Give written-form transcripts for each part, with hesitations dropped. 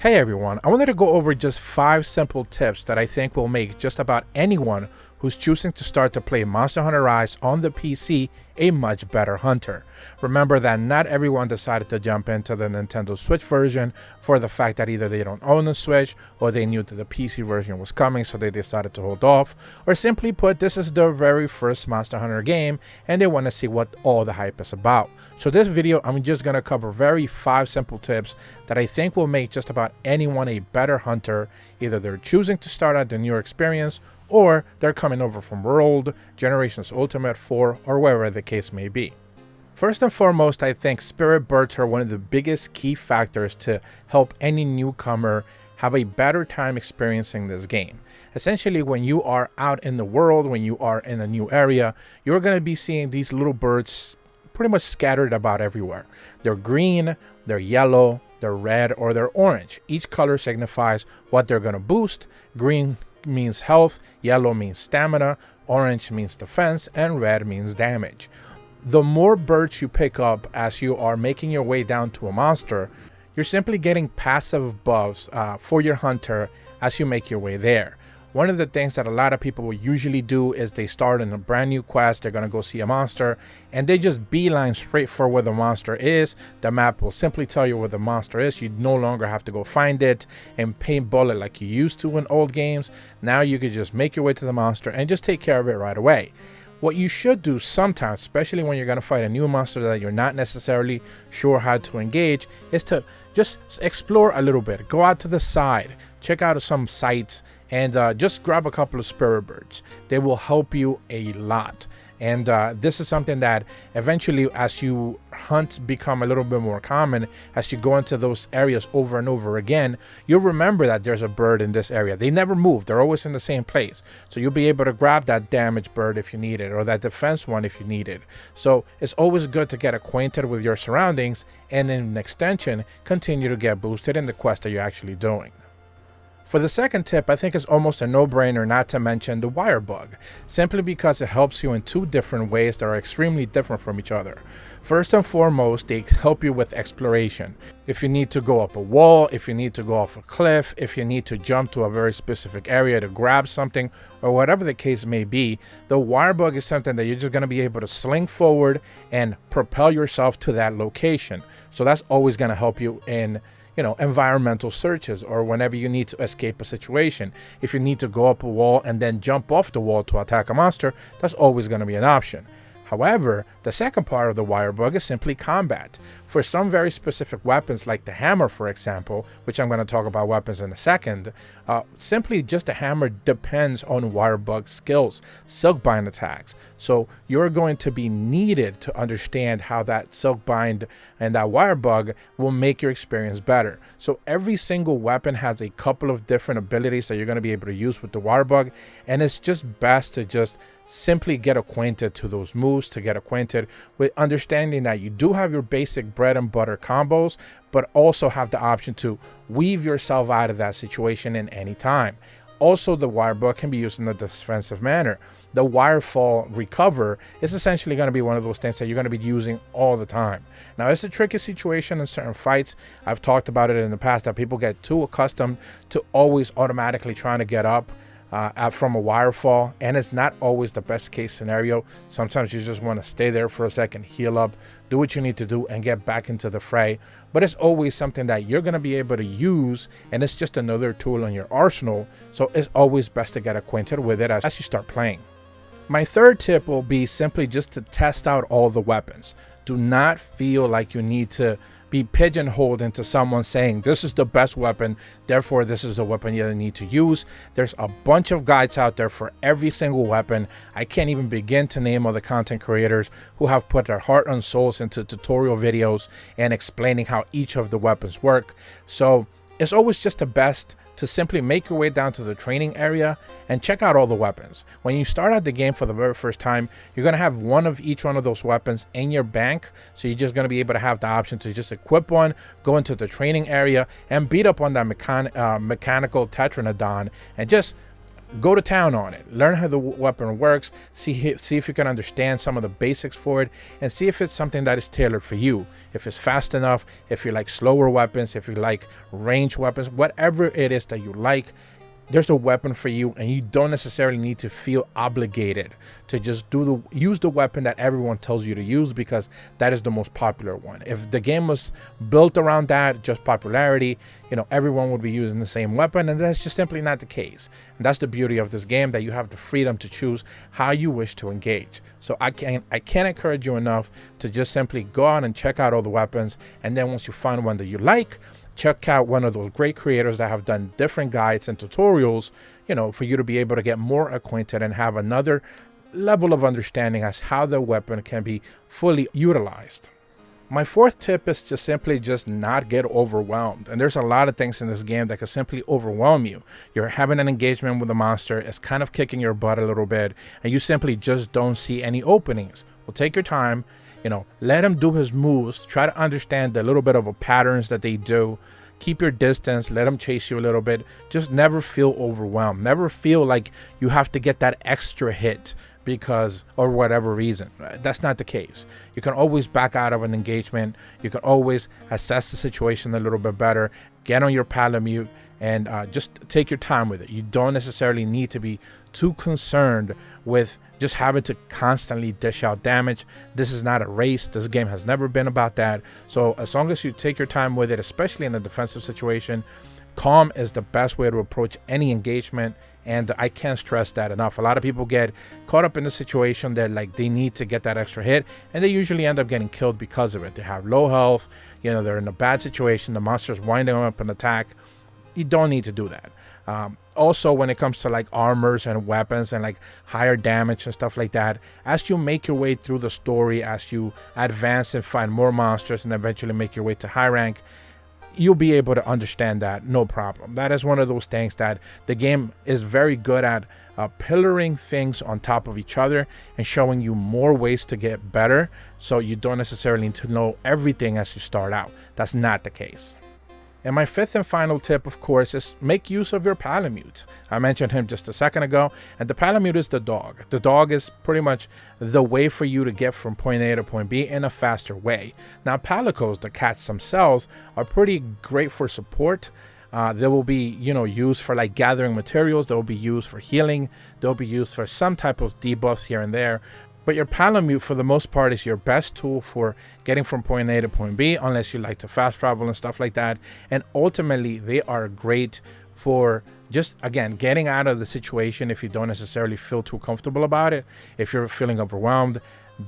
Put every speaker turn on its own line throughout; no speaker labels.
Hey everyone, I wanted to go over just 5 simple tips that I think will make just about anyone who's choosing to start to play Monster Hunter Rise on the PC a much better hunter. Remember that not everyone decided to jump into the Nintendo Switch version for the fact that either they don't own a Switch or they knew that the PC version was coming, so they decided to hold off, or simply put, this is their very first Monster Hunter game and they want to see what all the hype is about. So this video, I'm just going to cover 5 simple tips that I think will make just about anyone a better hunter, either they're choosing to start out the newer experience or they're coming over from World, Generations Ultimate 4, or wherever the case may be. First and foremost, I think spirit birds are one of the biggest key factors to help any newcomer have a better time experiencing this game. Essentially, when you are out in the world, when you are in a new area, you're going to be seeing these little birds pretty much scattered about everywhere. They're green, they're yellow, they're red, or they're orange. Each color signifies what they're going to boost. Green means health, yellow means stamina, orange means defense, and red means damage. The more birds you pick up as you are making your way down to a monster, you're simply getting passive buffs for your hunter as you make your way there. One of the things that a lot of people will usually do is they start in a brand new quest, they're going to go see a monster, and they just beeline straight for where the monster is. The map will simply tell you where the monster is. You no longer have to go find it and paintball it like you used to in old games. Now you can just make your way to the monster and just take care of it right away. What you should do sometimes, especially when you're going to fight a new monster that you're not necessarily sure how to engage, is to just explore a little bit. Go out to the side, check out some sites, and just grab a couple of spirit birds. They will help you a lot. And this is something that eventually, as you hunts become a little bit more common, as you go into those areas over and over again, you'll remember that there's a bird in this area. They never move. They're always in the same place. So you'll be able to grab that damaged bird if you need it, or that defense one if you need it. So it's always good to get acquainted with your surroundings, and in an extension, continue to get boosted in the quest that you're actually doing. For the second tip, I think it's almost a no-brainer not to mention the wire bug, simply because it helps you in 2 different ways that are extremely different from each other. First and foremost, they help you with exploration. If you need to go up a wall, if you need to go off a cliff, if you need to jump to a very specific area to grab something, or whatever the case may be, the wire bug is something that you're just going to be able to sling forward and propel yourself to that location. So that's always going to help you in environmental searches, or whenever you need to escape a situation. If you need to go up a wall and then jump off the wall to attack a monster, that's always going to be an option. However, the second part of the wire bug is simply combat. For some very specific weapons, like the hammer, for example, which I'm going to talk about weapons in a second, simply just a hammer depends on wire bug skills, silk bind attacks. So you're going to be needed to understand how that silk bind and that wire bug will make your experience better. So every single weapon has a couple of different abilities that you're going to be able to use with the wire bug, and it's just best to just simply get acquainted to those moves, to get acquainted with understanding that you do have your basic bread and butter combos, but also have the option to weave yourself out of that situation in any time. Also, the wire bug can be used in a defensive manner. The wire fall recover is essentially going to be one of those things that you're going to be using all the time. Now, it's a tricky situation in certain fights. I've talked about it in the past that people get too accustomed to always automatically trying to get up from a wire fall, and it's not always the best case scenario. Sometimes you just want to stay there for a second, heal up, do what you need to do, and get back into the fray. But it's always something that you're going to be able to use, and it's just another tool in your arsenal. So it's always best to get acquainted with it as you start playing. My third tip will be simply just to test out all the weapons. Do not feel like you need to be pigeonholed into someone saying this is the best weapon, therefore this is the weapon you need to use. There's a bunch of guides out there for every single weapon. I can't even begin to name all the content creators who have put their heart and souls into tutorial videos and explaining how each of the weapons work. So it's always just the best to simply make your way down to the training area and check out all the weapons. When you start out the game for the very first time, you're going to have one of each one of those weapons in your bank. So you're just going to be able to have the option to just equip one, go into the training area, and beat up on that mechanical Tetranodon and just go to town on it. Learn how the weapon works, see if you can understand some of the basics for it, and see if it's something that is tailored for you. If it's fast enough, if you like slower weapons, if you like range weapons, whatever it is that you like, there's a weapon for you, and you don't necessarily need to feel obligated to just use the weapon that everyone tells you to use, because that is the most popular one. If the game was built around that, just popularity, everyone would be using the same weapon, and that's just simply not the case. And that's the beauty of this game, that you have the freedom to choose how you wish to engage. So I can't encourage you enough to just simply go out and check out all the weapons, and then once you find one that you like, check out one of those great creators that have done different guides and tutorials, for you to be able to get more acquainted and have another level of understanding as how the weapon can be fully utilized. My fourth tip is to simply just not get overwhelmed. And there's a lot of things in this game that can simply overwhelm you. You're having an engagement with a monster, it's kind of kicking your butt a little bit, and you simply just don't see any openings. Well, take your time. Let him do his moves. Try to understand the little bit of patterns that they do. Keep your distance. Let him chase you a little bit. Just never feel overwhelmed. Never feel like you have to get that extra hit because, or whatever reason. That's not the case. You can always back out of an engagement. You can always assess the situation a little bit better. Get on your palamute and just take your time with it. You don't necessarily need to be too concerned with just having to constantly dish out damage. This is not a race. This game has never been about that. So as long as you take your time with it, especially in a defensive situation, calm is the best way to approach any engagement. And I can't stress that enough. A lot of people get caught up in the situation that they need to get that extra hit, and they usually end up getting killed because of it. They have low health, they're in a bad situation, the monster's winding them up an attack. You don't need to do that. Also, when it comes to armors and weapons and higher damage and stuff like that, as you make your way through the story, as you advance and find more monsters and eventually make your way to high rank, you'll be able to understand that no problem. That is one of those things that the game is very good at, pillaring things on top of each other and showing you more ways to get better, so you don't necessarily need to know everything as you start out. That's not the case. And my fifth and final tip, of course, is make use of your palamute. I mentioned him just a second ago, and the palamute is the dog. The dog is pretty much the way for you to get from point A to point B in a faster way. Now, palicos, the cats themselves, are pretty great for support. They will be, used for gathering materials. They will be used for healing. They'll be used for some type of debuffs here and there. But your palamute, for the most part, is your best tool for getting from point A to point B, unless you like to fast travel and stuff like that. And ultimately, they are great for just, again, getting out of the situation if you don't necessarily feel too comfortable about it. If you're feeling overwhelmed,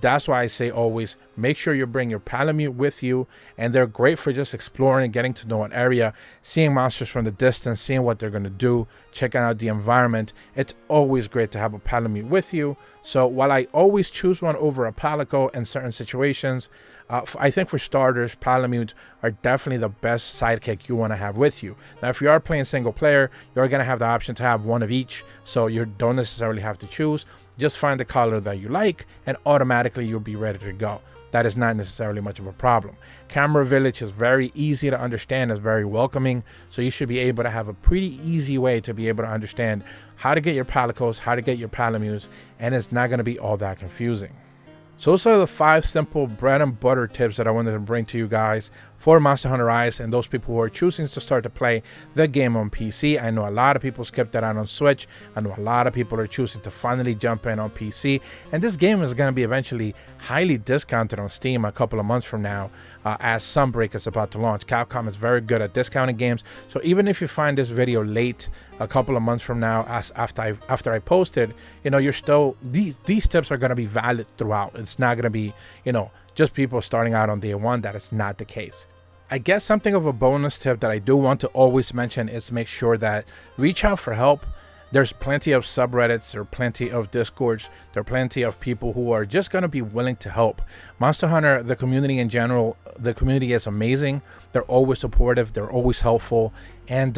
that's why I say always make sure you bring your palamute with you. And they're great for just exploring and getting to know an area, seeing monsters from the distance, seeing what they're going to do, checking out the environment. It's always great to have a palamute with you. So while I always choose one over a palico in certain situations, I think for starters, palamutes are definitely the best sidekick you want to have with you. Now, if you are playing single player, you're going to have the option to have one of each, so you don't necessarily have to choose. Just find the color that you like, and automatically you'll be ready to go. That is not necessarily much of a problem. Camera Village is very easy to understand, is very welcoming, so you should be able to have a pretty easy way to be able to understand how to get your palicos, how to get your palamutes, and it's not going to be all that confusing. So those are the 5 simple bread and butter tips that I wanted to bring to you guys for Monster Hunter Rise and those people who are choosing to start to play the game on PC. I know a lot of people skipped that out on Switch. I know a lot of people are choosing to finally jump in on PC. And this game is going to be eventually highly discounted on Steam a couple of months from now as Sunbreak is about to launch. Capcom is very good at discounting games. So even if you find this video late, a couple of months from now, after I posted, you're still, these tips are going to be valid throughout. It's not going to be, just people starting out on day one. That is not the case. I guess something of a bonus tip that I do want to always mention is make sure that reach out for help. There's plenty of subreddits, there are plenty of discords, there are plenty of people who are just going to be willing to help. Monster Hunter, the community in general, the community is amazing. They're always supportive, they're always helpful, and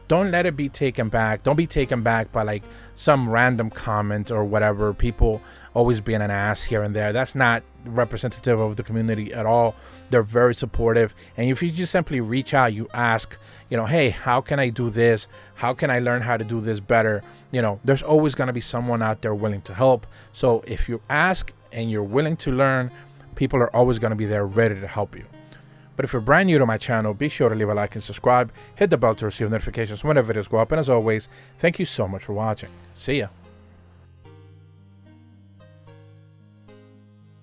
don't let it be taken back. Don't be taken back by some random comment or whatever, people always being an ass here and there. That's not representative of the community at all. They're very supportive. And if you just simply reach out, you ask, hey, how can I do this? How can I learn how to do this better? There's always going to be someone out there willing to help. So if you ask and you're willing to learn, people are always going to be there ready to help you. But if you're brand new to my channel, be sure to leave a like and subscribe. Hit the bell to receive notifications whenever videos go up. And as always, thank you so much for watching. See ya.